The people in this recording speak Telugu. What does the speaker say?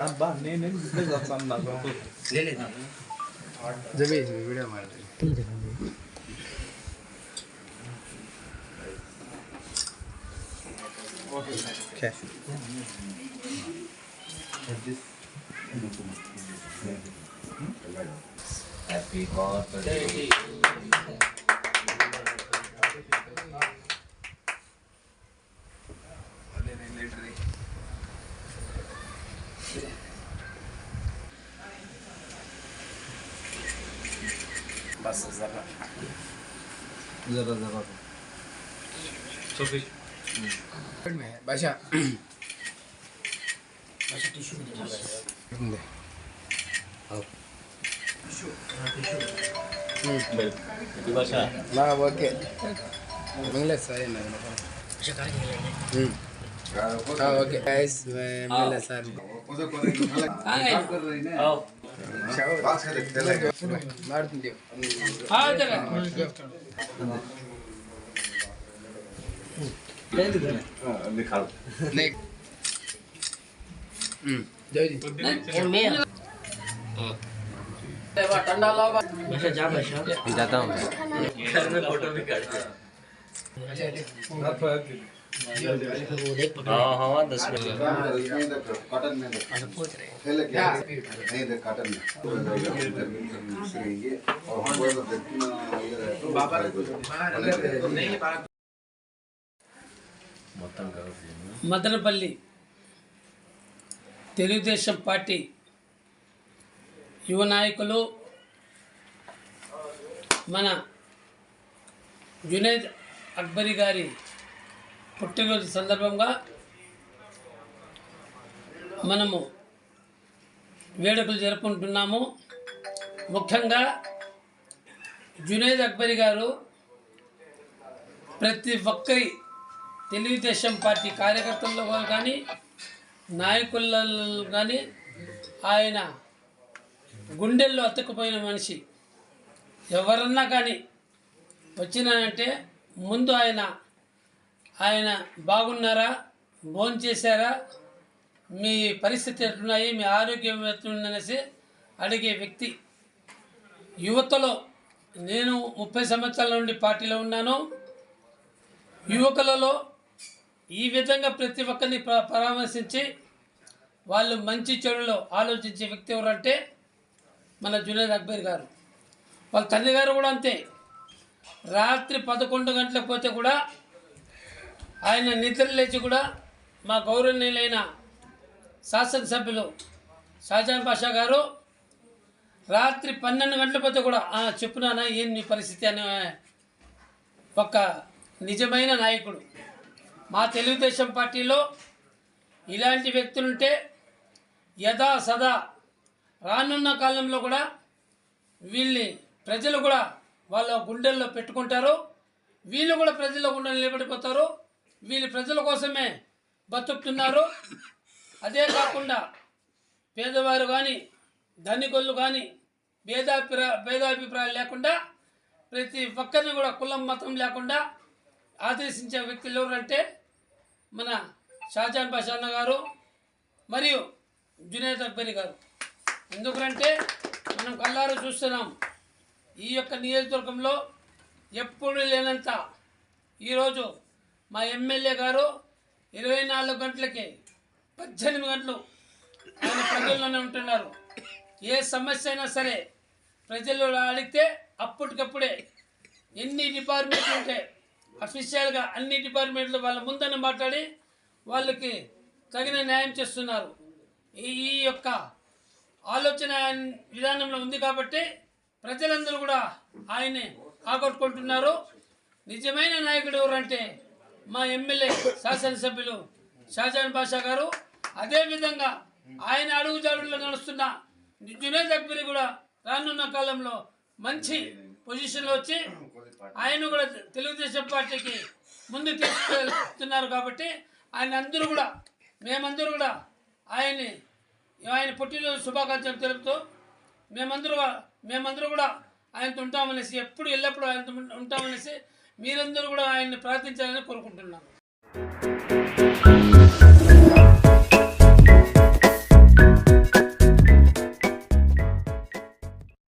అబ్బా నేను బిజినెస్ వస్తాను నాకు జబీ వీడియో ಮಾಡಿ ఓకే హ్యాపీ బర్త్డే बस जरा जरा जरा सोफी में बादशाह टिश्यू ఉంది నా ఓకే మిగిలే సరే ఓకే గైస్ మిగిలే సార్ ಮಾಡ್ತೀನಿ जाता हूँ फोटो भी काट हाँ 10 मिनट कॉटन में नहीं कॉटन में మదనపల్లి తెలుగుదేశం పార్టీ యువ నాయకులు మన జునేద్ అక్బరీ గారి పుట్టినరోజు సందర్భంగా మనము వేడుకలు జరుపుకుంటున్నాము. ముఖ్యంగా జునేద్ అక్బరీ గారు ప్రతి ఒక్కరి తెలుగుదేశం పార్టీ కార్యకర్తల్లో కానీ నాయకులలో కానీ ఆయన గుండెల్లో అతుక్కుపోయిన మనిషి. ఎవరన్నా కానీ వచ్చినానంటే ముందు ఆయన బాగున్నారా, భోంచేశారా, మీ పరిస్థితి ఎట్లున్నాయి, మీ ఆరోగ్యం ఎట్లుందనేసి అడిగే వ్యక్తి. యువతలో నేను 30 సంవత్సరాల నుండి పార్టీలో ఉన్నాను. యువకులలో ఈ విధంగా ప్రతి ఒక్కరిని పరామర్శించి వాళ్ళు మంచి చెడులో ఆలోచించే వ్యక్తి ఎవరంటే మన జునేద్ అక్బరీ గారు. వాళ్ళ తండ్రి గారు కూడా అంతే. రాత్రి 11 గంటలకు పోతే కూడా ఆయన నిద్ర లేచి కూడా మా గౌరవనీయులైన శాసనసభ్యులు షాజాన్ బాషా గారు రాత్రి 12 గంటలకు పోతే కూడా చెప్పునానా ఏం నీ పరిస్థితి అనే ఒక నిజమైన నాయకుడు. మా తెలుగుదేశం పార్టీలో ఇలాంటి వ్యక్తులుంటే యథా సదా రానున్న కాలంలో కూడా వీళ్ళని ప్రజలు కూడా వాళ్ళ గుండెల్లో పెట్టుకుంటారు. వీళ్ళు కూడా ప్రజల గుండెలు నిలబడిపోతారు. వీళ్ళు ప్రజల కోసమే బతుకుతున్నారు. అదే కాకుండా పేదవారు కానీ ధనికులు కానీ భేదాభిప్రాయాలు లేకుండా ప్రతి ఒక్కరిని కూడా కులం మతం లేకుండా ఆదేశించే వ్యక్తులు ఎవరంటే మన షాజాన్ బాషా అన్న గారు మరియు జునేద్ అక్బరీ గారు. ఎందుకంటే మనం కళ్ళారా చూస్తున్నాం ఈ యొక్క నియోజకవర్గంలో ఎప్పుడు లేనంత ఈరోజు మా ఎమ్మెల్యే గారు 24 గంటలకి 18 గంటలు ఆయన ప్రజల్లోనే ఉంటున్నారు. ఏ సమస్య అయినా సరే ప్రజలు అడిగితే అప్పటికప్పుడే ఎన్ని డిపార్ట్మెంట్లు ఉంటే అఫీషియల్గా అన్ని డిపార్ట్మెంట్లు వాళ్ళ ముందనే మాట్లాడి వాళ్ళకి తగిన న్యాయం చేస్తున్నారు. ఈ యొక్క ఆలోచన విధానంలో ఉంది కాబట్టి ప్రజలందరూ కూడా ఆయన్ని ఆకట్టుకుంటున్నారు. నిజమైన నాయకుడు ఎవరంటే మా ఎమ్మెల్యే శాసనసభ్యులు షాజాన్ బాషా గారు. అదేవిధంగా ఆయన అడుగుజాడుల్లో నడుస్తున్న జునేద్ అక్బరీ కూడా రానున్న కాలంలో మంచి పొజిషన్లో వచ్చి ఆయన కూడా తెలుగుదేశం పార్టీకి ముందు తీసుకెళ్తున్నారు. కాబట్టి మేమందరూ కూడా ఆయన పుట్టినరోజు శుభాకాంక్షలు తెలుపుతూ మేమందరూ కూడా ఆయనతో ఉంటామనేసి ఎప్పుడు ఎల్లప్పుడూ ఆయనతో ఉంటామనేసి మీరందరూ కూడా ఆయన్ని ప్రార్థించాలని కోరుకుంటున్నాను.